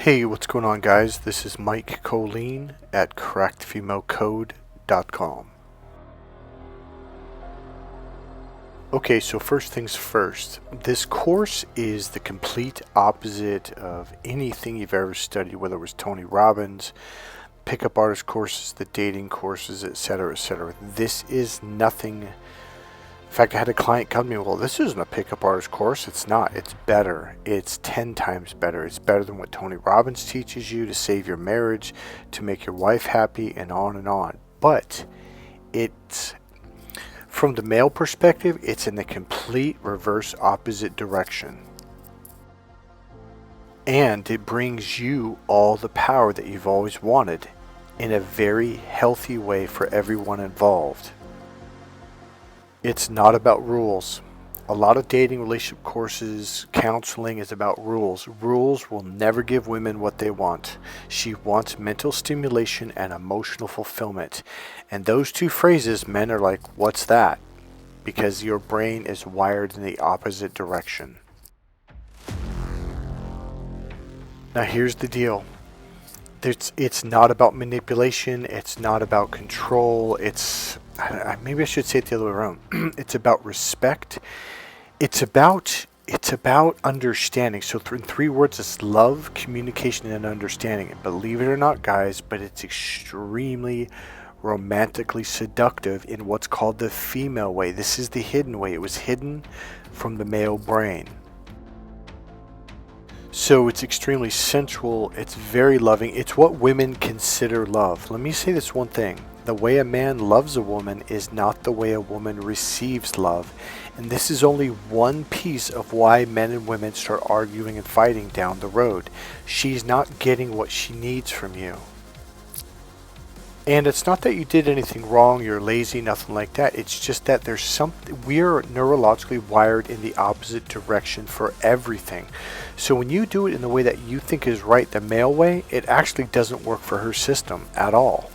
Hey, what's going on, guys? This is Mike Kollin at correctfemalecode.com. Okay, so first things first. This course is the complete opposite of anything you've ever studied, whether it was Tony Robbins, pickup artist courses, the dating courses, etc., etc. This is nothing. In fact, I had a client come to me, well, this isn't a pickup artist course. It's not. It's better. It's 10 times better. It's better than what Tony Robbins teaches you to save your marriage, to make your wife happy, and on and on. But it's, from the male perspective, it's in the complete reverse opposite direction. And it brings you all the power that you've always wanted in a very healthy way for everyone involved. It's not about rules. A lot of dating relationship courses, counseling is about rules. Rules will never give women what they want. She wants mental stimulation and emotional fulfillment. And those two phrases, men are like, what's that? Because your brain is wired in the opposite direction. Now here's the deal. It's not about manipulation. It's not about control. Maybe I should say it the other way around. It's about respect. It's about understanding. So in three words, it's love, communication, and understanding. And believe it or not, guys, but it's extremely romantically seductive in what's called the female way. This is the hidden way. It was hidden from the male brain. So it's extremely sensual, it's very loving, it's what women consider love. Let me say this one thing. The way a man loves a woman is not the way a woman receives love. And this is only one piece of why men and women start arguing and fighting down the road. She's not getting what she needs from you. And it's not that you did anything wrong, you're lazy, nothing like that. It's just that there's something, we're neurologically wired in the opposite direction for everything. So when you do it in the way that you think is right, the male way, it actually doesn't work for her system at all.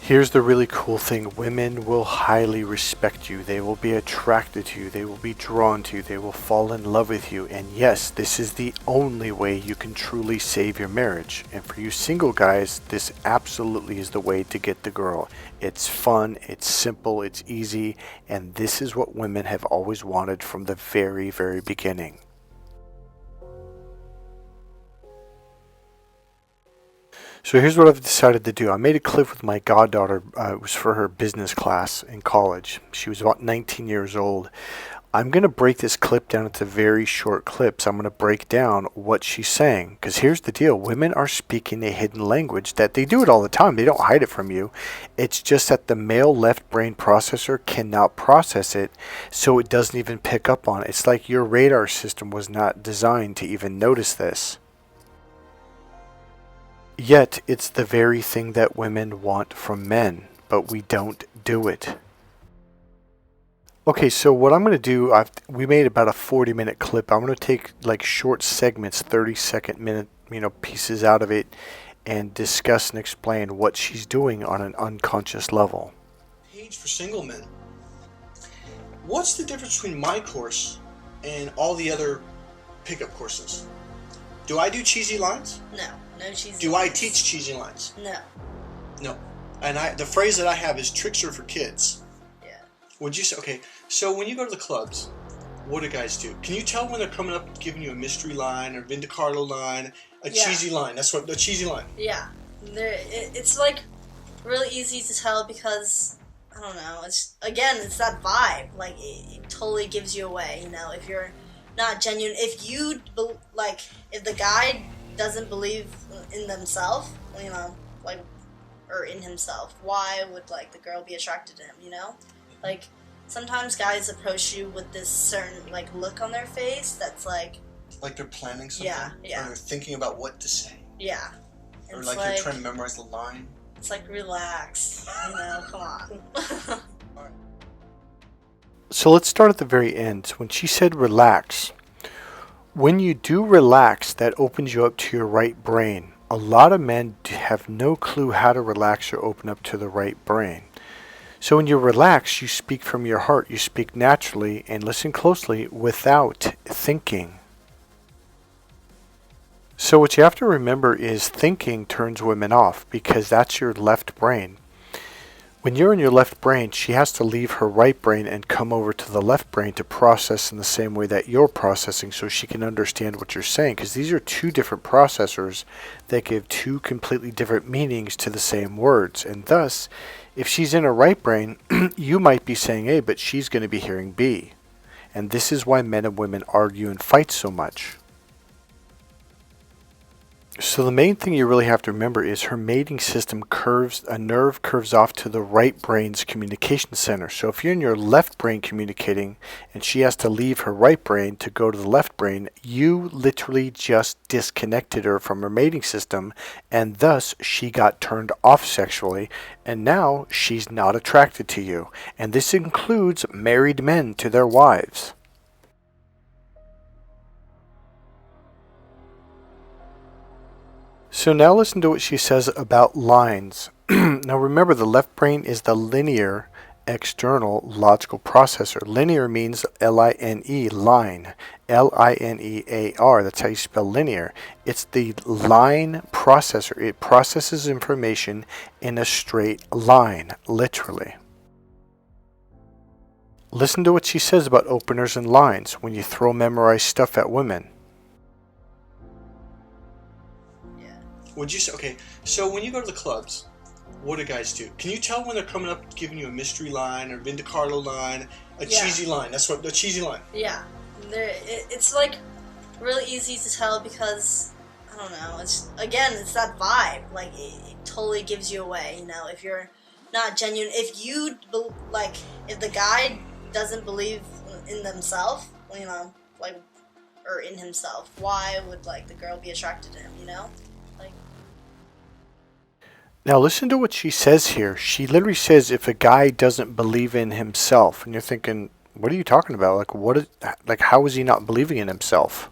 Here's the really cool thing. Women will highly respect you. They will be attracted to you. They will be drawn to you. They will fall in love with you. And yes, this is the only way you can truly save your marriage. And for you single guys, this absolutely is the way to get the girl. It's fun, it's simple, it's easy, and this is what women have always wanted from the very, very beginning. So here's what I've decided to do. I made a clip with my goddaughter. It was for her business class in college. She was about 19 years old. I'm going to break this clip down into very short clips. I'm going to break down what she's saying. Because here's the deal. Women are speaking a hidden language that they do it all the time. They don't hide it from you. It's just that the male left brain processor cannot process it, so it doesn't even pick up on it. It's like your radar system was not designed to even notice this. Yet, it's the very thing that women want from men, but we don't do it. Okay, so what I'm going to do, we made about a 40-minute clip. I'm going to take like short segments, 30-second pieces out of it, and discuss and explain what she's doing on an unconscious level. Page for single men. What's the difference between my course and all the other pickup courses? Do I do cheesy lines? No cheesy lines. Do I teach cheesy lines? No. And the phrase that I have is tricks are for kids. Yeah. Would you say, okay, so when you go to the clubs, what do guys do? Can you tell when they're coming up giving you a mystery line or Vinda Carlo line, cheesy line? That's what the cheesy line. Yeah. It's like really easy to tell because, I don't know, it's that vibe. Like, it totally gives you away, if you're not genuine. If the guy doesn't believe in themselves, or in himself, why would the girl be attracted to him? Sometimes guys approach you with this certain look on their face that's like they're planning something. Yeah. Or they're thinking about what to say. Yeah. Or you're trying to memorize the line. It's like, relax. Come on. All right. So let's start at the very end. When she said relax, when you do relax, that opens you up to your right brain. A lot of men have no clue how to relax or open up to the right brain. So when you relax, you speak from your heart. You speak naturally and listen closely without thinking. So what you have to remember is thinking turns women off because that's your left brain. When you're in your left brain, she has to leave her right brain and come over to the left brain to process in the same way that you're processing so she can understand what you're saying. Because these are two different processors that give two completely different meanings to the same words. And thus, if she's in her right brain, you might be saying A, but she's going to be hearing B. And this is why men and women argue and fight so much. So the main thing you really have to remember is her mating system curves, a nerve curves off to the right brain's communication center. So if you're in your left brain communicating and she has to leave her right brain to go to the left brain, you literally just disconnected her from her mating system and thus she got turned off sexually and now she's not attracted to you. And this includes married men to their wives. So now listen to what she says about lines. Now remember, the left brain is the linear external logical processor. Linear means L-I-N-E, line. L-I-N-E-A-R, that's how you spell linear. It's the line processor. It processes information in a straight line, literally. Listen to what she says about openers and lines when you throw memorized stuff at women. Would you say, okay, so when you go to the clubs, what do guys do? Can you tell when they're coming up giving you a mystery line or Vinda Carlo line, a cheesy line? That's what the cheesy line. Yeah, it's like really easy to tell because I don't know. It's that vibe. Like it totally gives you away. You know, if you're not genuine, if the guy doesn't believe in themselves, you know, like or in himself, why would like the girl be attracted to him? You know. Now listen to what she says here. She literally says if a guy doesn't believe in himself, and you're thinking, what are you talking about? How is he not believing in himself?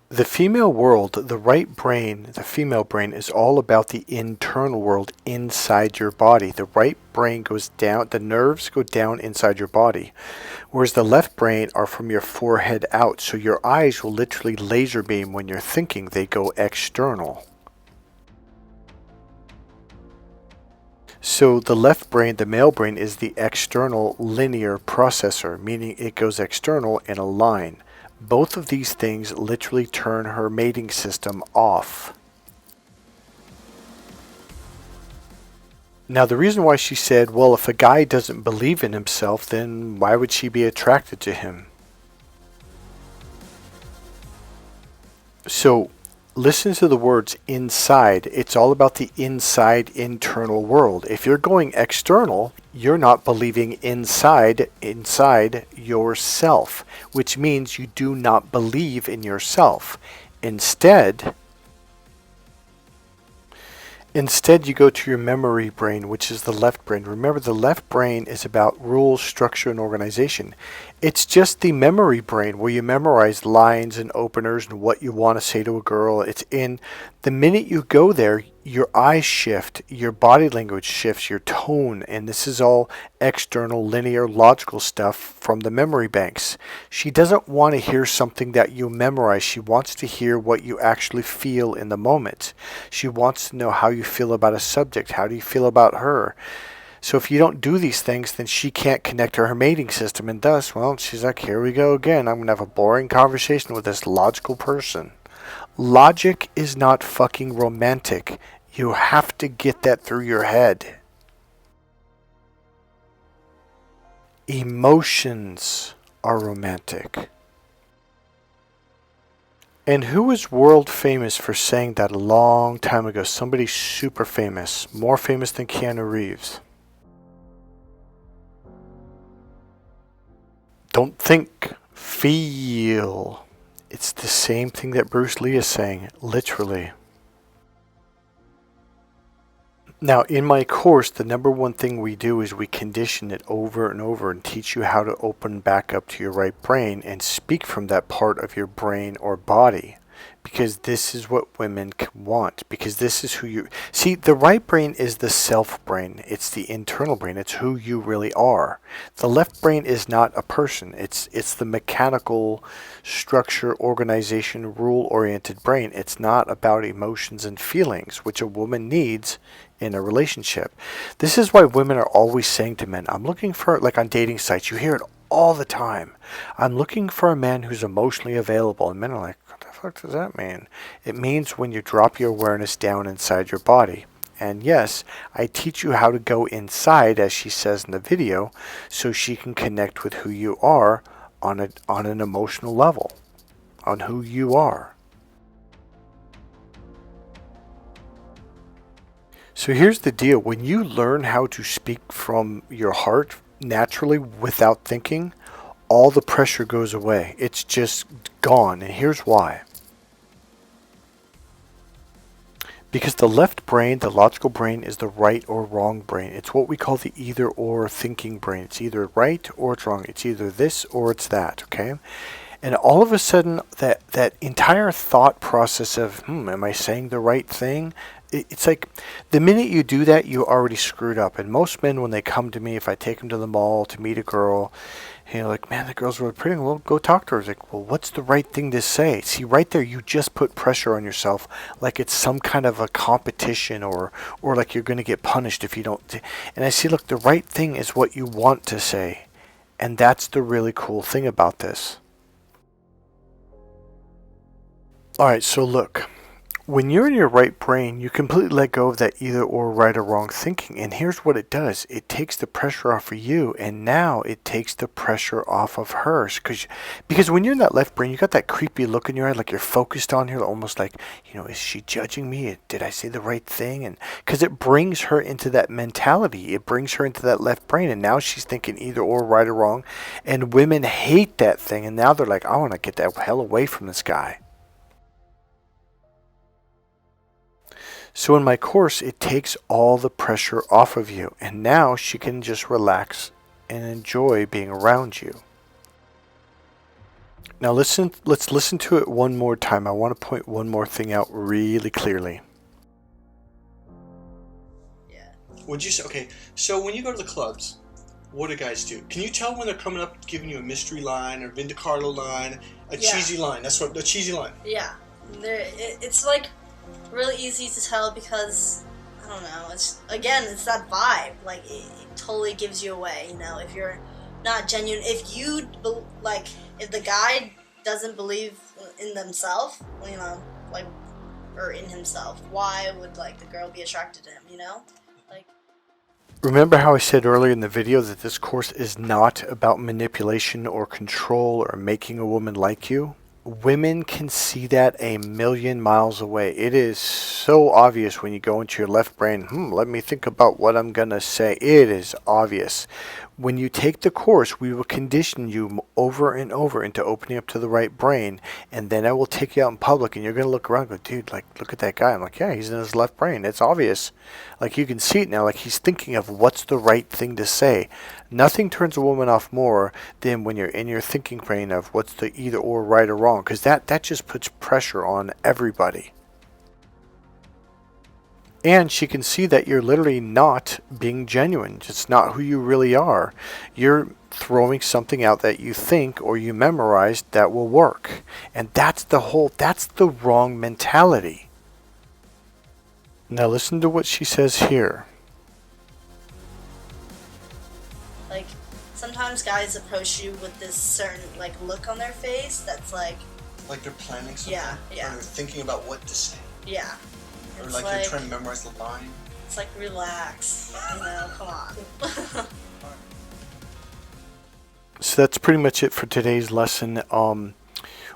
The female world, the right brain, the female brain is all about the internal world inside your body. The right brain goes down, the nerves go down inside your body, whereas the left brain are from your forehead out. So your eyes will literally laser beam when you're thinking. They go external. So the left brain, the male brain, is the external linear processor, meaning it goes external in a line. Both of these things literally turn her mating system off. Now the reason why she said, well, if a guy doesn't believe in himself, then why would she be attracted to him? So listen to the words inside. It's all about the inside internal world. If you're going external, you're not believing inside yourself, which means you do not believe in yourself. Instead, you go to your memory brain, which is the left brain. Remember, the left brain is about rules, structure, and organization. It's just the memory brain where you memorize lines and openers and what you want to say to a girl. It's in the minute you go there, your eyes shift, your body language shifts, your tone, and this is all external, linear, logical stuff from the memory banks. She doesn't want to hear something that you memorize. She wants to hear what you actually feel in the moment. She wants to know how you feel about a subject. How do you feel about her? So if you don't do these things, then she can't connect to her mating system, and thus, well, she's like, here we go again. I'm going to have a boring conversation with this logical person. Logic is not fucking romantic. You have to get that through your head. Emotions are romantic. And who was world famous for saying that a long time ago? Somebody super famous, more famous than Keanu Reeves. Don't think, feel. It's the same thing that Bruce Lee is saying, literally. Now, in my course, the number one thing we do is we condition it over and over and teach you how to open back up to your right brain and speak from that part of your brain or body. because this is what women want, because this is who you see. The right brain is the self brain, it's the internal brain, it's who you really are. The left brain is not a person, it's the mechanical structure, organization, rule oriented brain. It's not about emotions and feelings, which a woman needs in a relationship. This is why women are always saying to men, I'm looking for, like on dating sites, you hear it all the time, I'm looking for a man who's emotionally available. And men are like, what the fuck does that mean? It means when you drop your awareness down inside your body. And yes, I teach you how to go inside, as she says in the video, so she can connect with who you are on an emotional level, on who you are. So here's the deal. When you learn how to speak from your heart naturally without thinking, all the pressure goes away. It's just gone. And here's why. Because the left brain, the logical brain, is the right or wrong brain. It's what we call the either or thinking brain. It's either right or it's wrong. It's either this or it's that, okay? And all of a sudden, that entire thought process of, am I saying the right thing? It's like the minute you do that, you already screwed up. And most men, when they come to me, if I take them to the mall to meet a girl, like, man, the girl's really pretty. Well, go talk to her. It's like, well, what's the right thing to say? See, right there, you just put pressure on yourself, like it's some kind of a competition, or like you're going to get punished if you don't. And I see, look, the right thing is what you want to say, and that's the really cool thing about this. All right, so look. When you're in your right brain, you completely let go of that either or right or wrong thinking. And here's what it does. It takes the pressure off of you, and now it takes the pressure off of hers. Because when you're in that left brain, you got that creepy look in your eye, like you're focused on her, almost like, is she judging me? Did I say the right thing? And because it brings her into that mentality. It brings her into that left brain, and now she's thinking either or right or wrong. And women hate that thing, and now they're like, I want to get the hell away from this guy. So in my course, it takes all the pressure off of you, and now she can just relax and enjoy being around you. Now let's listen to it one more time. I want to point one more thing out really clearly. Yeah. Would you say, okay, so when you go to the clubs, what do guys do? Can you tell when they're coming up giving you a mystery line or Vinda Carlo line, a cheesy line? That's what, the cheesy line. Yeah. It's like really easy to tell because, I don't know, it's that vibe. Like, it totally gives you away, if you're not genuine. If the guy doesn't believe in themselves, or in himself, why would, the girl be attracted to him, Remember how I said earlier in the video that this course is not about manipulation or control or making a woman like you? Women can see that a million miles away. It is so obvious when you go into your left brain. Let me think about what I'm going to say. It is obvious. When you take the course, we will condition you over and over into opening up to the right brain, and then I will take you out in public, and you're going to look around and go, dude, look at that guy. I'm like, yeah, he's in his left brain. It's obvious. You can see it now. He's thinking of what's the right thing to say. Nothing turns a woman off more than when you're in your thinking brain of what's the either or right or wrong, because that just puts pressure on everybody. And she can see that you're literally not being genuine. It's not who you really are. You're throwing something out that you think or you memorized that will work. And that's the wrong mentality. Now listen to what she says here. Sometimes guys approach you with this certain, look on their face that's like they're planning something? Yeah. Or they're thinking about what to say? Yeah. Or they're trying to memorize the line? It's relax. Come on. So that's pretty much it for today's lesson.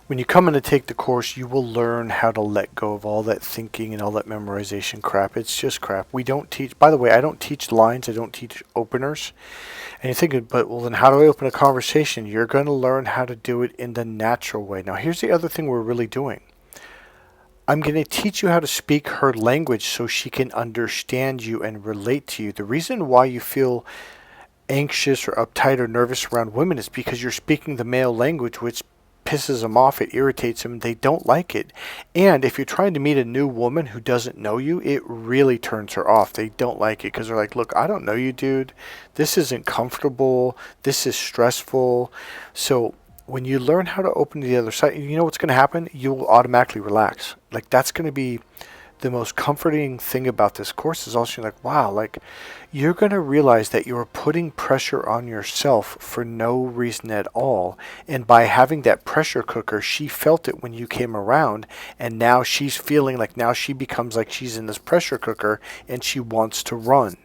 When you come in to take the course, you will learn how to let go of all that thinking and all that memorization crap. It's just crap. We don't teach, by the way, I don't teach lines. I don't teach openers. And you're thinking, well, then how do I open a conversation? You're going to learn how to do it in the natural way. Now, here's the other thing we're really doing. I'm going to teach you how to speak her language so she can understand you and relate to you. The reason why you feel anxious or uptight or nervous around women is because you're speaking the male language, which pisses them off, it irritates them, they don't like it. And if you're trying to meet a new woman who doesn't know you, it really turns her off. They don't like it because they're like, look, I don't know you, dude. This isn't comfortable. This is stressful. So when you learn how to open to the other side, you know what's going to happen? You will automatically relax. Like, that's going to be the most comforting thing about this course. Is also like, wow, like, you're going to realize that you're putting pressure on yourself for no reason at all. And by having that pressure cooker, she felt it when you came around, and now she's feeling like, now she becomes like she's in this pressure cooker and she wants to run.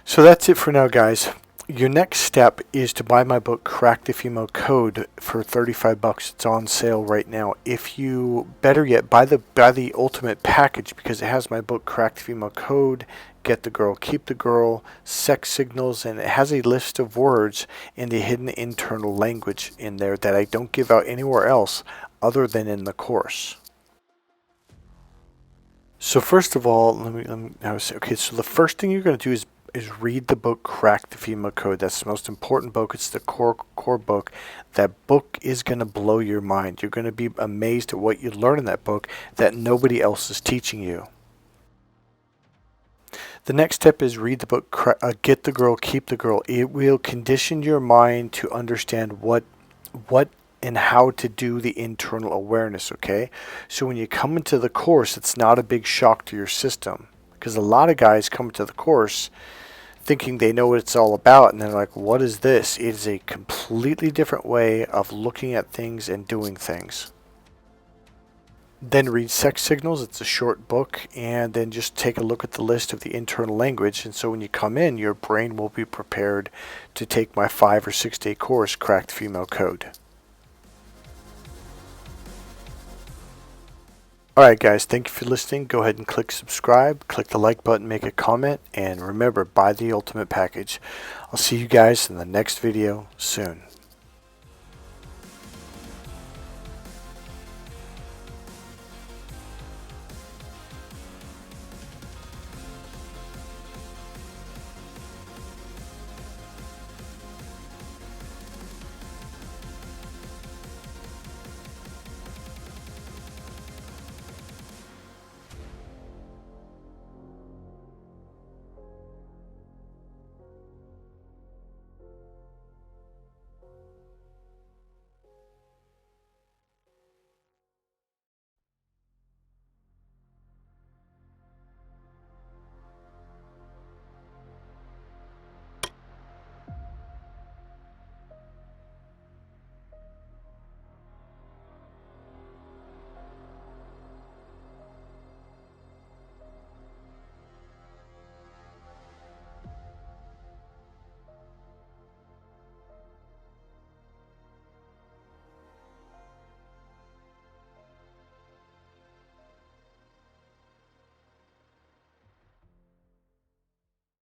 So that's it for now, guys. Your next step is to buy my book, Crack the Female Code, for $35. It's on sale right now. If you, better yet, buy the ultimate package, because it has my book, Crack the Female Code, Get the Girl, Keep the Girl, Sex Signals, and it has a list of words in the hidden internal language in there that I don't give out anywhere else other than in the course. So first of all, let me okay, so the first thing you're going to do is read the book Crack the Female Code. That's the most important book. It's the core book. That book is going to blow your mind. You're going to be amazed at what you learn in that book that nobody else is teaching you. The next step is read the book Get the Girl, Keep the Girl. It will condition your mind to understand what and how to do the internal awareness, okay? So when you come into the course, it's not a big shock to your system. Because a lot of guys come into the course thinking they know what it's all about, and they're like, what is this? It is a completely different way of looking at things and doing things. Then read Sex Signals. It's a short book, and then just take a look at the list of the internal language. And so when you come in, your brain will be prepared to take my 5 or 6 day course, Crack the Female Code. Alright guys, thank you for listening. Go ahead and click subscribe, click the like button, make a comment, and remember, buy the ultimate package. I'll see you guys in the next video soon.